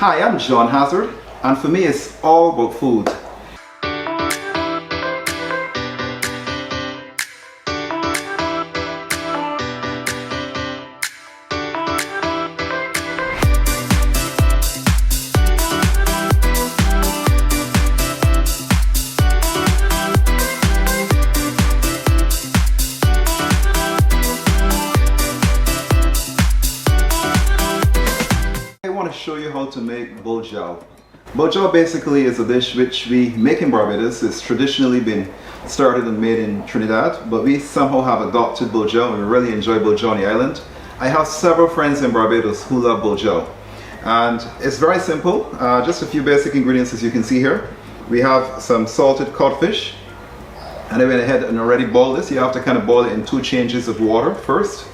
Hi, I'm John Hazzard, and for me it's all about food. I want to show you how to make boujoul. Boujoul basically is a dish which we make in Barbados. It's traditionally been started and made in Trinidad, but we somehow have adopted boujoul and we really enjoy boujoul on the island. I have several friends in Barbados who love boujoul, and it's very simple. Just a few basic ingredients as you can see here. We have some salted codfish, and I went ahead and already boiled this. You have to kind of boil it in 2 changes of water first,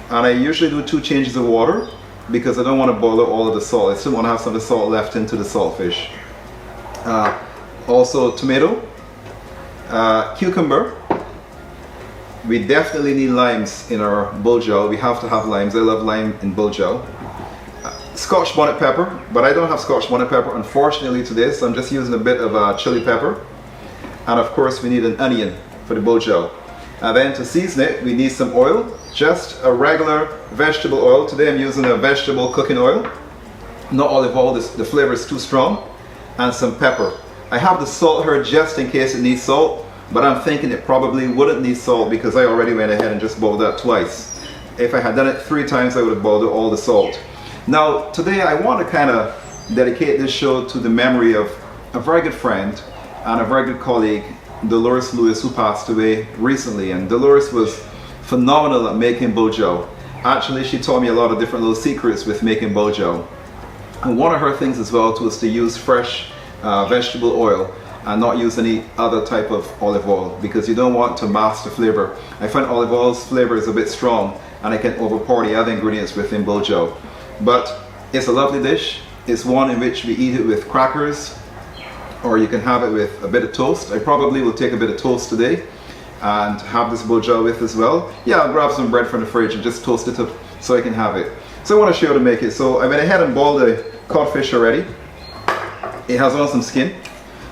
and I usually do 2 changes of water because I don't want to boil all of the salt. I still want to have some of the salt left into the saltfish. Also tomato, cucumber. We definitely need limes in our boujoul. We have to have limes. I love lime in boujoul. Scotch bonnet pepper, but I don't have Scotch bonnet pepper unfortunately today, so I'm just using a bit of chili pepper. And of course we need an onion for the boujoul. And then to season it, we need some oil, just a regular vegetable oil. Today I'm using a vegetable cooking oil, not olive oil, the flavor is too strong, and some pepper. I have the salt here just in case it needs salt, but I'm thinking it probably wouldn't need salt because I already went ahead and just boiled that twice. If I had done it 3 times, I would have boiled all the salt. Now today I want to kind of dedicate this show to the memory of a very good friend and a very good colleague, Dolores, who passed away recently. And Dolores was phenomenal at making boujoul. Actually, she taught me a lot of different little secrets with making boujoul. And one of her things as well was to use fresh vegetable oil and not use any other type of olive oil because you don't want to mask the flavor. I find olive oil's flavor is a bit strong and it can overpower the other ingredients within boujoul. But it's a lovely dish. It's one in which we eat it with crackers, or you can have it with a bit of toast. I probably will take a bit of toast today and have this boujoul with as well. Yeah, I'll grab some bread from the fridge and just toast it up so I can have it. So I want to show you how to make it. So I went ahead and boiled the codfish already. It has on some skin.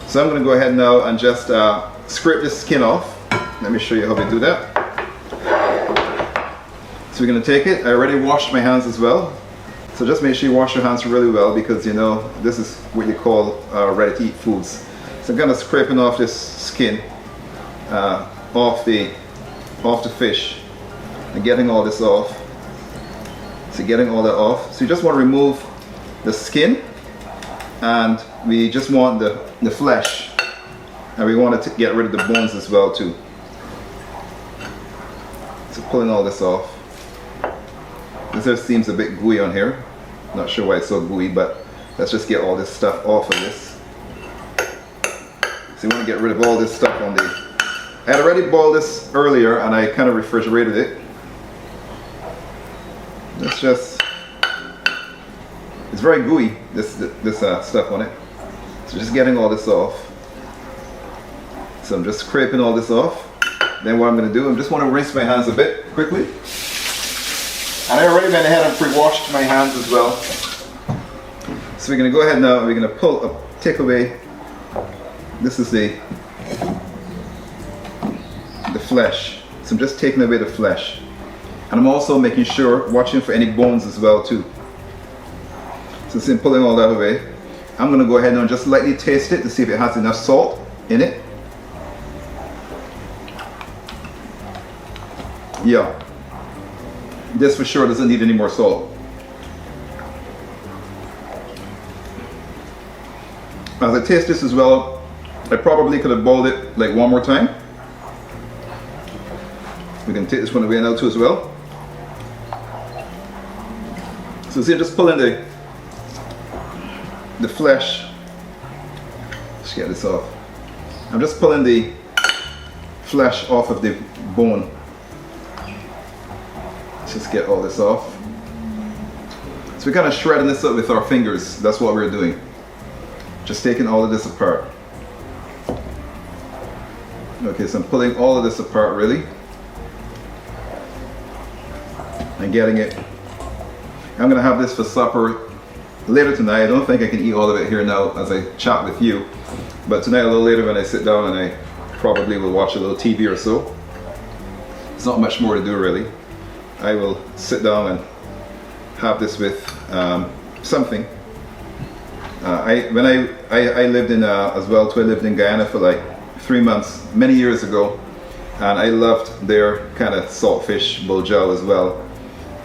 So I'm going to go ahead now and just scrape this skin off. Let me show you how we do that. So we're going to take it. I already washed my hands as well. So just make sure you wash your hands really well because you know this is what you call ready to eat foods. So I'm kind of scraping off this skin off the fish and getting all this off. So getting all that off. So you just want to remove the skin, and we just want the flesh, and we want to get rid of the bones as well too. So pulling all this off. This just seems a bit gooey on here. Not sure why it's so gooey, but let's just get all this stuff off of this. So you want to get rid of all this stuff on the... I had already boiled this earlier and I kind of refrigerated it. It's just... It's very gooey, this stuff on it. So just getting all this off. So I'm just scraping all this off. Then what I'm going to do, I just want to rinse my hands a bit quickly. And I already went ahead and pre-washed my hands as well. So we're going to go ahead now and we're going to take away, this is the flesh. So I'm just taking away the flesh. And I'm also making sure, watching for any bones as well too. So since I'm pulling all that away, I'm going to go ahead and just lightly taste it to see if it has enough salt in it. Yeah. This for sure doesn't need any more salt. As I taste this as well, I probably could have boiled it like 1 more time. We can take this one away now too as well. So see, I'm just pulling the flesh. Let's get this off. I'm just pulling the flesh off of the bone. Just get all this off. So we're kind of shredding this up with our fingers. That's what we're doing. Just taking all of this apart. Okay, so I'm pulling all of this apart really. And getting it. I'm gonna have this for supper later tonight. I don't think I can eat all of it here now as I chat with you, but tonight a little later when I sit down, and I probably will watch a little TV or so. It's not much more to do really. I will sit down and have this with something. When I lived in as well too, I lived in Guyana for like 3 months many years ago, and I loved their kind of saltfish boujoul as well,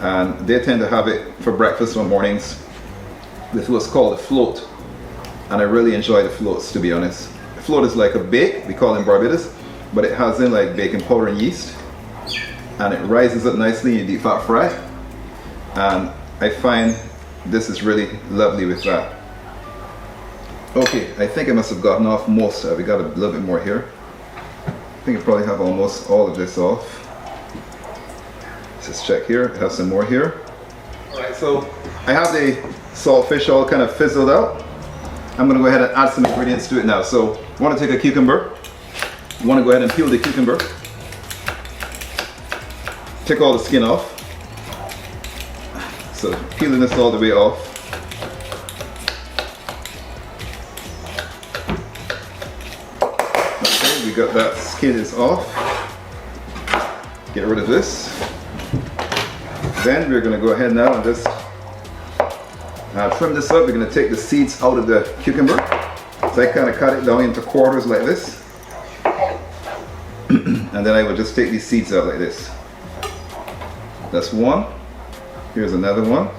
and they tend to have it for breakfast on mornings with what's called a float, and I really enjoy the floats, to be honest. The float is like a bake, we call it in Barbados, but it has in like baking powder and yeast, and it rises up nicely in deep fat fry, and I find this is really lovely with that. Okay, I think I must have gotten off most of it. We got a little bit more here. I think I probably have almost all of this off. Let's just check here. I have some more here. Alright, so I have the saltfish all kind of fizzled out. I'm going to go ahead and add some ingredients to it now. So I want to take a cucumber. I want to go ahead and peel the cucumber. Take all the skin off. So peeling this all the way off. Okay, we got that skin is off. Get rid of this. Then we're going to go ahead now and just trim this up. We're going to take the seeds out of the cucumber. So I kind of cut it down into quarters like this. And then I will just take these seeds out like this. That's one. Here's another one.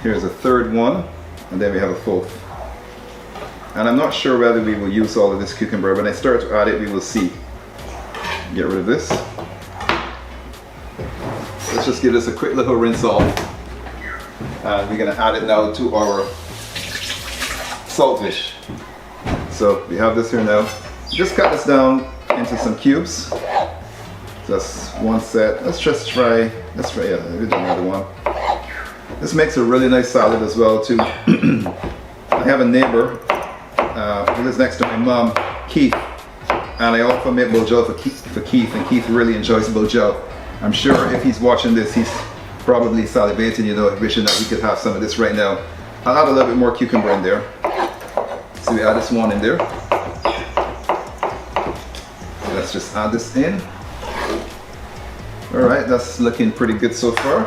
Here's a third one. And then we have a fourth. And I'm not sure whether we will use all of this cucumber. When I start to add it, we will see. Get rid of this. Let's just give this a quick little rinse off. And we're going to add it now to our saltfish. So we have this here now. Just cut this down into some cubes. Just one set. Let's try, yeah, we'll do another one. This makes a really nice salad as well too. I have a neighbor who lives next to my mom, Keith, and I often make boujoul for Keith, and Keith really enjoys boujoul. I'm sure if he's watching this, he's probably salivating, you know, wishing that he could have some of this right now. I'll add a little bit more cucumber in there. So we add this one in there. Let's just add this in. Alright, that's looking pretty good so far.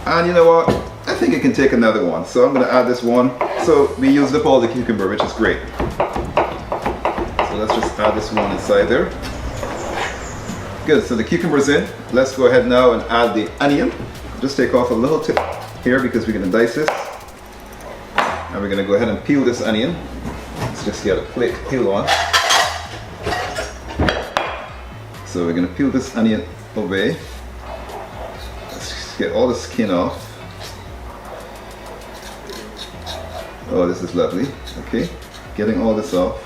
And you know what? I think I can take another one. So I'm going to add this one. So we used up all the cucumber, which is great. So let's just add this one inside there. Good, so the cucumber's in. Let's go ahead now and add the onion. Just take off a little tip here because we're going to dice this. And we're going to go ahead and peel this onion. Let's just get a plate to peel on. So we're going to peel this onion away. Let's just get all the skin off. Oh, this is lovely. Okay, getting all this off.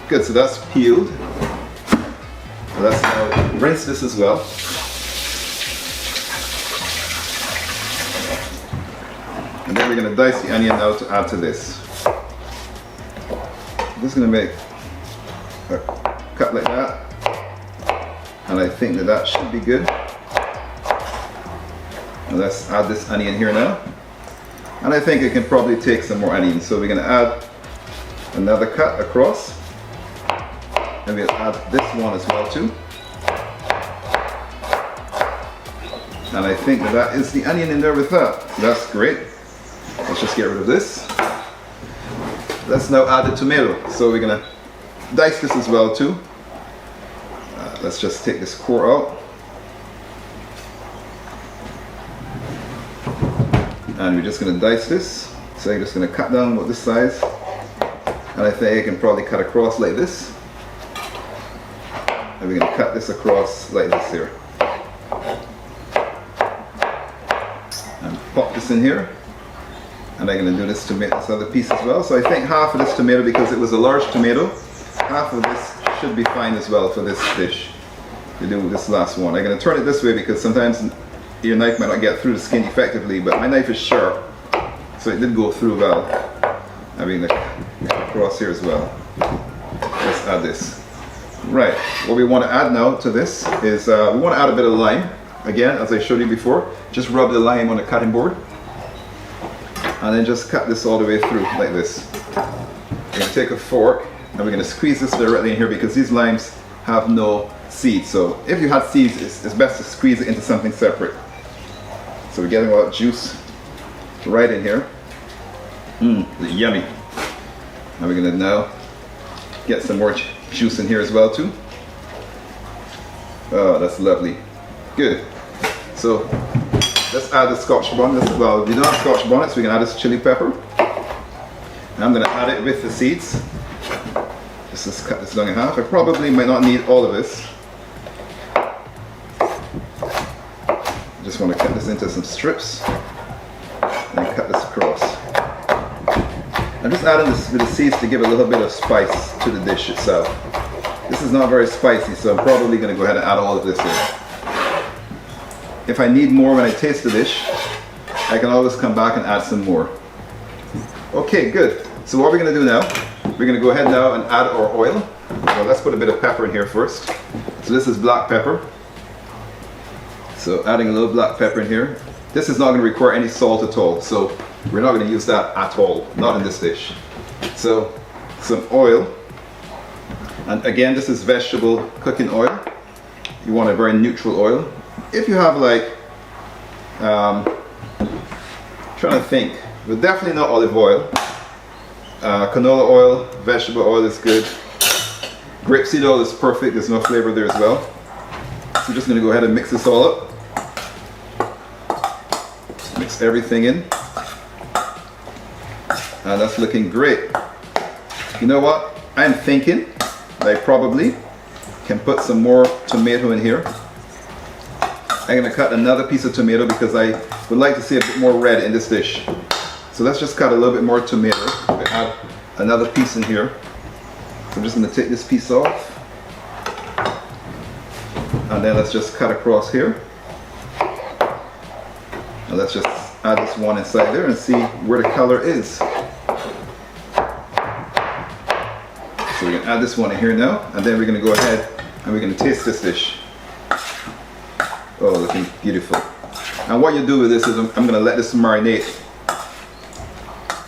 Good, so that's peeled. So let's now rinse this as well. And then we're going to dice the onion now to add to this. I'm just going to make a cut like that. And I think that that should be good. And let's add this onion here now. And I think I can probably take some more onions. So we're going to add another cut across. And we'll add this one as well too. And I think that that is the onion in there with that. That's great. Let's just get rid of this. Let's now add the tomato. So we're going to dice this as well too. Let's just take this core out. And we're just going to dice this. So I'm just going to cut down about this size. And I think I can probably cut across like this. And we're going to cut this across like this here. And pop this in here. And I'm going to do this to make this other piece as well. So I think half of this tomato, because it was a large tomato, half of this should be fine as well for this dish. We do this last one. I'm going to turn it this way because sometimes your knife might not get through the skin effectively, but my knife is sharp, so it did go through well. I mean, across here as well. Let's add this. Right, what we want to add now to this is we want to add a bit of lime. again, as I showed you before, just rub the lime on the cutting board and then just cut this all the way through like this. We're going to take a fork and we're going to squeeze this directly in here because these limes have no seeds. So if you had seeds, it's best to squeeze it into something separate. So we're getting all that juice right in here. Yummy. And we're going to now get some more juice in here as well too. Oh, that's lovely. Good. So let's add the Scotch bonnet. Well, we don't have Scotch bonnet, so we can add this chili pepper. And I'm going to add it with the seeds. Just cut this down in half. I probably might not need all of this. I just want to cut this into some strips and cut this across. I'm just adding this with the seeds to give a little bit of spice to the dish itself. This is not very spicy, so I'm probably going to go ahead and add all of this in. If I need more when I taste the dish, I can always come back and add some more. Okay, good. So what we're going to do now, we're going to go ahead now and add our oil. Well, let's put a bit of pepper in here first. So this is black pepper. So adding a little black pepper in here. This is not going to require any salt at all, so we're not going to use that at all, not in this dish. So some oil. And again, this is vegetable cooking oil. You want a very neutral oil. If you have like, trying to think, but definitely not olive oil. Canola oil, vegetable oil is good. Grapeseed oil is perfect, there's no flavor there as well. So I'm just going to go ahead and mix this all up. Mix everything in. And that's looking great. You know what? I'm thinking I probably can put some more tomato in here. I'm going to cut another piece of tomato because I would like to see a bit more red in this dish. So let's just cut a little bit more tomato. I add another piece in here. So I'm just going to take this piece off. And then let's just cut across here. And let's just add this one inside there and see where the color is. So we're going to add this one in here now. And then we're going to go ahead and we're going to taste this dish. Oh, looking beautiful. And what you do with this is I'm going to let this marinate.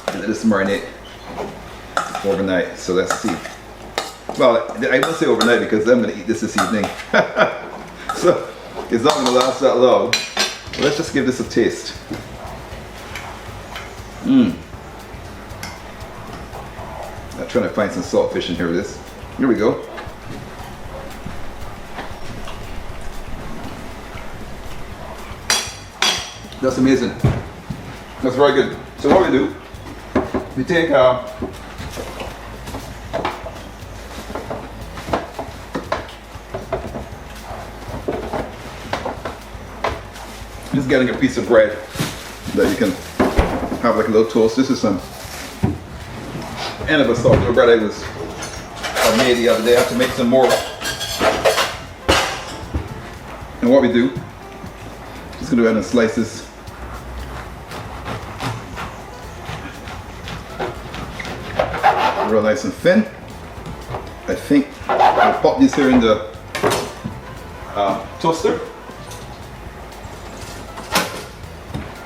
Let this marinate overnight. So let's see. Well, I won't say overnight because I'm going to eat this evening. So it's not going to last that long. But let's just give this a taste. I'm trying to find some saltfish in here with this. Here we go. That's amazing. That's very good. So what we do, we take just getting a piece of bread that you can have like a little toast. This is some end of a sourdough bread I made the other day. I have to make some more. And what we do, just gonna go ahead and slice this. Real nice and thin. I think I'll pop these here in the toaster.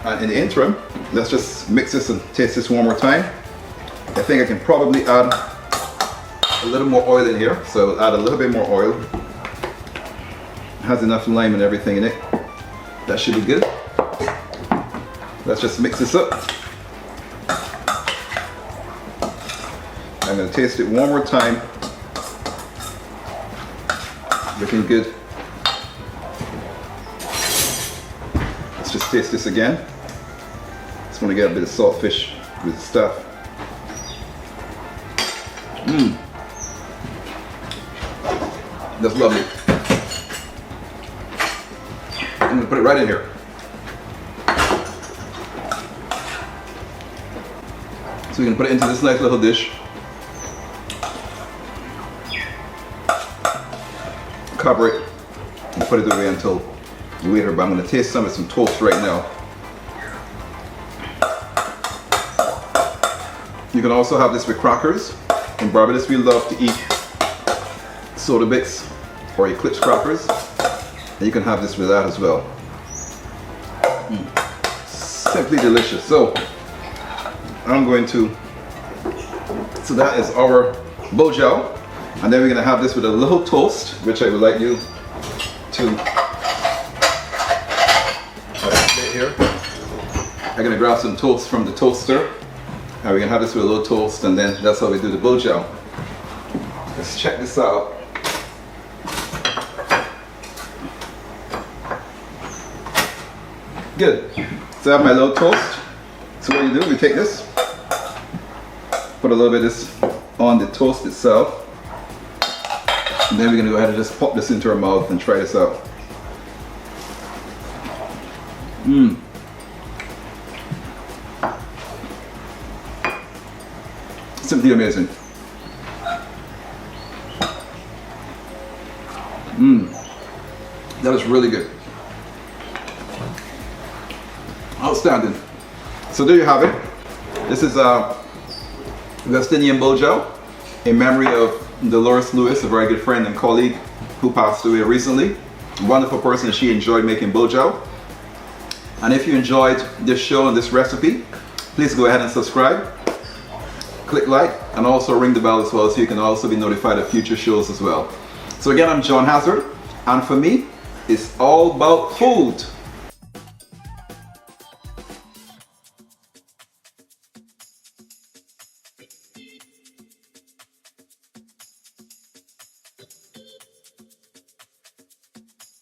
And in the interim, let's just mix this and taste this one more time. I think I can probably add a little more oil in here, so I'll add a little bit more oil. It has enough lime and everything in it. That should be good. Let's just mix this up. I'm going to taste it one more time. Looking good. Let's just taste this again. Just want to get a bit of saltfish with the stuff. That's lovely. I'm going to put it right in here. So we can put it into this nice little dish. Cover it and put it away until later, but I'm going to taste some of some toast right now. You can also have this with crackers. In Barbados we love to eat soda bits or Eclipse crackers, and you can have this with that as well. Simply delicious. So I'm going to, so that is our boujoul. And then we're gonna have this with a little toast, which I would like you to here. I'm gonna grab some toast from the toaster, and we're gonna have this with a little toast, and then that's how we do the boujoul. Let's check this out. Good. So I have my little toast. So what you do, we take this, put a little bit of this on the toast itself, and then we're gonna go ahead and just pop this into our mouth and try this out. Simply amazing. That is really good. Outstanding. So there you have it. This is a West Indian boujoul in memory of Dolores Lewis, a very good friend and colleague who passed away recently. A wonderful person. She enjoyed making boujoul. And if you enjoyed this show and this recipe, please go ahead and subscribe, click like, and also ring the bell as well, so you can also be notified of future shows as well. So again, I'm John Hazzard, and for me, it's all about food.